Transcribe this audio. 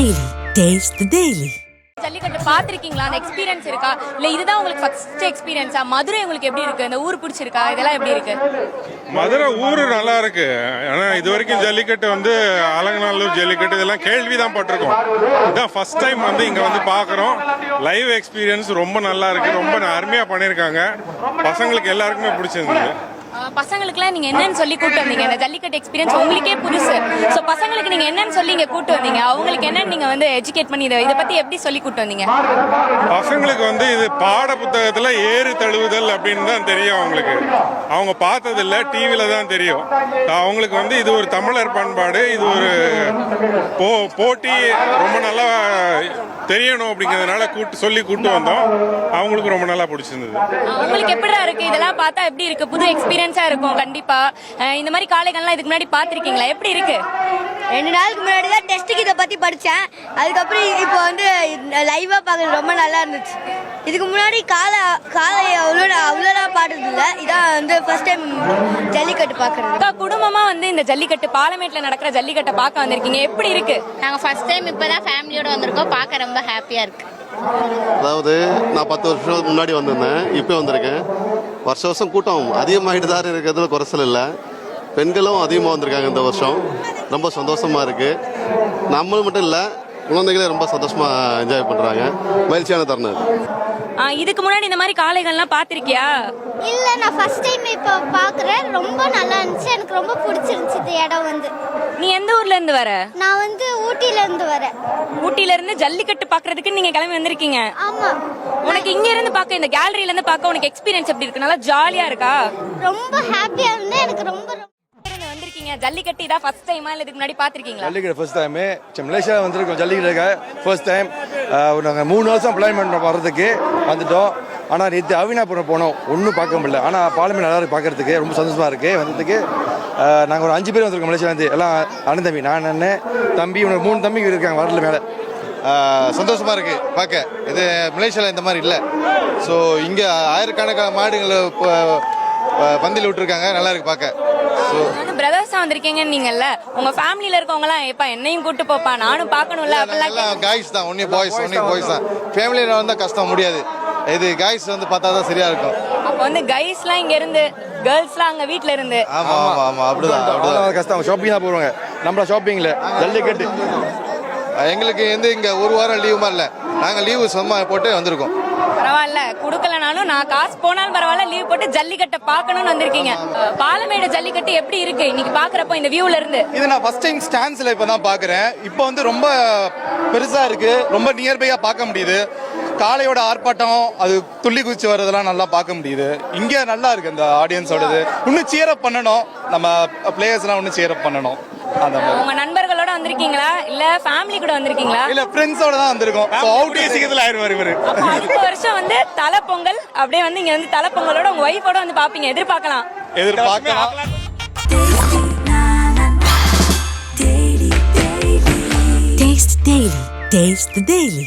Daily. Taste the Daily. Jallikattu பார்த்திருக்கீங்களா? அந்த experience இருக்கா? இல்ல இதுதான் உங்களுக்கு ஃபர்ஸ்ட் எக்ஸ்பீரியன்ஸா? மதுரை உங்களுக்கு எப்படி இருக்கு? இந்த ஊர் பிடிச்சிருக்கா? இதெல்லாம் எப்படி இருக்கு? மதுரை ஊரு நல்லா இருக்கு. ஆனா இது வரைக்கும் ஜல்லிக்கட்டு வந்து அலங்கநல்லூர் ஜல்லிக்கட்டு இதெல்லாம் கேள்விதான் பட்டிருக்கோம். இதான் ஃபர்ஸ்ட் டைம் வந்து இங்க வந்து பாக்குறோம். லைவ் எக்ஸ்பீரியன்ஸ் ரொம்ப நல்லா இருக்கு. ரொம்ப அருமையா பண்ணிருக்காங்க. பசங்களுக்கு எல்லாருக்குமே பிடிச்சிருந்தது. பசங்களுக்குலாம் நீங்க என்னன்னு சொல்லி கூட்டு வந்தீங்க? இந்த ஜல்லிக்கட்டு எக்ஸ்பீரியன்ஸ் உங்களுக்கே புதுசு. சோ பசங்களுக்கு நீங்க என்னன்னு சொல்லி இங்க கூட்டு வந்தீங்க? அவங்களுக்கு என்னன்னு நீங்க வந்து எஜுகேட் பண்ணி இதை பத்தி எப்படி சொல்லி கூட்டு வந்தீங்க? பசங்களுக்கு வந்து இது பாட புத்தகத்துல ஏறு தழுவுதல் அப்படின்னு தான் தெரியும் அவங்களுக்கு. அவங்க பார்த்தது இல்ல, டிவில தான் தெரியும். அவங்களுக்கு வந்து இது ஒரு தமிழர் பண்பாடு, இது ஒரு போட்டி ரொம்ப நல்லா தெரியணும் அப்படிங்கிறதுனால சொல்லி கூட்டு வந்தோம். அவங்களுக்கு ரொம்ப நல்லா பிடிச்சிருந்தது. உங்களுக்கு எப்படி இருக்கு? இதெல்லாம் பார்த்தா எப்படி இருக்கு? புது எக்ஸ்பீரியன்ஸா இருக்கும் கண்டிப்பா. இந்த மாதிரி காளைகள்லாம் இதுக்கு முன்னாடி பாத்திருக்கீங்களா? எப்படி இருக்கு? 2 நாளுக்கு முன்னாடி தான் டெஸ்ட்டுக்கு இதை பற்றி படித்தேன். அதுக்கப்புறம் இப்போ வந்து லைவாக பார்க்குறது ரொம்ப நல்லா இருந்துச்சு. இதுக்கு முன்னாடி காலை அவ்வளோலாம் பாடுறதில்ல. இதான் வந்து ஃபர்ஸ்ட் டைம் ஜல்லிக்கட்டு பார்க்குறது. குடும்பமாக வந்து இந்த ஜல்லிக்கட்டு பாலமேட்டில் நடக்கிற ஜல்லிக்கட்டை பார்க்க வந்திருக்கீங்க. எப்படி இருக்கு? நாங்கள் ஃபர்ஸ்ட் டைம் இப்போ தான் ஃபேமிலியோட வந்திருக்கோம். பார்க்க ரொம்ப ஹாப்பியாக இருக்கு. அதாவது நான் 10 வருஷம் முன்னாடி வந்திருந்தேன், இப்போ வந்திருக்கேன். வருஷம் கூட்டம் அதிகமாகிட்டு தான் இருக்கிறதுல குறைச்சல் இல்லை. பெண்களும் அதிகமாக வந்திருக்காங்க இந்த வருஷம். ரொம்ப சந்தோஷமாக இருக்குது. நம்மளும் மட்டும் இல்லை, குழந்தைகளே ரொம்ப சந்தோஷமாக என்ஜாய் பண்ணுறாங்க. மகிழ்ச்சியான தருணம். இதுக்கு முன்னாடி இந்த மாதிரி காளைகள்லாம் பார்த்திருக்கியா? இல்லை, நான் ஃபர்ஸ்ட் டைம் இப்போ பார்க்குறேன். ரொம்ப நல்லா இருந்துச்சு. எனக்கு ரொம்ப பிடிச்சிருந்துச்சு இந்த இடம் வந்து. நீ எந்த ஊர்ல இருந்து வர? நான் வந்து ஊட்டியிலேருந்து வரேன். ஊட்டியில இருந்து ஜல்லிக்கட்டு பாக்குறதுக்கு நீங்க கிளம்பி வந்திருக்கீங்க? ஆமா. உனக்கு இங்க இருந்து பார்க்க, இந்த கேலரியில இருந்து பார்க்க உனக்கு எக்ஸ்பீரியன்ஸ் எப்படி இருக்கு? நல்லா ஜாலியா இருக்கா? ரொம்ப ஹாப்பியா இருந்தேன். எனக்கு ரொம்ப வந்திருக்கீங்க. ஜல்லிக்கட்டு இதான் ஃபர்ஸ்ட் டைமா இல்ல இதுக்கு முன்னாடி பாத்திருக்கீங்களா? Jallikattu first time. மலேசியா வந்திருக்கோம் ஜல்லிக்கட்டுக்கு ஃபர்ஸ்ட் டைம். நாங்கள் 3 வருஷம் பிளான் பண்ண வர்றதுக்கு வந்துட்டோம். ஆனால் நேற்று அவினாபுரம் போனோம், ஒன்றும் பார்க்க முடியல. ஆனால் பாலமே நல்லா இருக்கு பார்க்கறதுக்கு, ரொம்ப சந்தோஷமா இருக்கு வந்ததுக்கு. நாங்கள் ஒரு 5 பேர் வந்திருக்கோம் மலேசியாவிலேருந்து. எல்லாம் அண்ணன் தம்பி, நான் அண்ணன் தம்பி, உனக்கு 3 தம்பி இருக்காங்க வரல மேலே. சந்தோஷமா இருக்கு பார்க்க. இது மலேசியாவில் இந்த மாதிரி இல்லை. ஸோ இங்கே ஆயிரக்கணக்கான மாடுகளை பந்தியில் விட்டுருக்காங்க. நல்லா இருக்கு பார்க்க. பிரதர்ஸா வந்திருக்கீங்க நீங்கல்ல, உங்க ஃபேமிலில இருக்கவங்க எல்லாம் எப்ப என்னையும் கூட்டு போப்பா நானும் பார்க்கணும்ல அப்படிலாம் காய்ஸ் தான். ஒன்லி பாய்ஸ் தான். ஃபேமிலியில வந்தா கஷ்டம் முடியாது. இது காய்ஸ் வந்து பார்த்தா தான் சரியா இருக்கும். அப்ப வந்து கைஸ்லாம் இங்க இருந்து, கேர்ள்ஸ்லாம் அங்க வீட்ல இருந்து. ஆமா ஆமா ஆமா அப்படிதான் கஷ்டம். ஷாப்பிங் தான் போடுவாங்க. நம்மள ஷாப்பிங்ல ஜல்லிக்கட்டு எங்களுக்கு வந்து இங்க ஒரு வாரம் லீவு மாதிரி இல்லை. நாங்கள் லீவு சும்மா போட்டு வந்திருக்கோம். பரவாயில்ல, குடுக்கலனாலும் நான் காசு போனாலும் பரவாயில்ல, லீவ் போட்டு ஜல்லிக்கட்டை பார்க்கணும்னு வந்திருக்கீங்க. பாலமேடு ஜல்லிக்கட்டு எப்படி இருக்கு இன்னைக்கு பாக்குறப்போ இந்த வியூல இருந்து? இது நான் ஃபர்ஸ்ட் டைம் ஸ்டாண்ட்ஸ்ல இப்பதான் பாக்குறேன். இப்போ வந்து ரொம்ப பெருசா இருக்கு, ரொம்ப நியர்பையா பார்க்க முடியுது. காளையோட ஆர்ப்பாட்டம், அது துள்ளி குதிச்சு வர்றதெல்லாம் நல்லா பார்க்க முடியுது. இங்க நல்லா இருக்கு இந்த ஆடியன்ஸோடது. இன்னும் சேர் அப் பண்ணணும், நம்ம பிளேயர்ஸ் எல்லாம் இன்னும் சேர் அப் பண்ணணும். உங்க நண்பர்களோட வந்திருக்கீங்களா இல்ல ஃபேமிலி கூட வந்திருக்கீங்களா? இல்ல ஃப்ரெண்ட்ஸோட தான் வந்திருக்கோம். சீக்கிரத்துல ஆயிருவாரு இவரு. அடுத்த வருஷம் வந்து தலை பொங்கல் அப்படியே வந்து இங்க வந்து தலை பொங்கலோட உங்க ஒய்ஃபோட வந்து பாப்பீங்க. எதிர்பார்க்கலாம். Taste the Daily. Taste the Daily.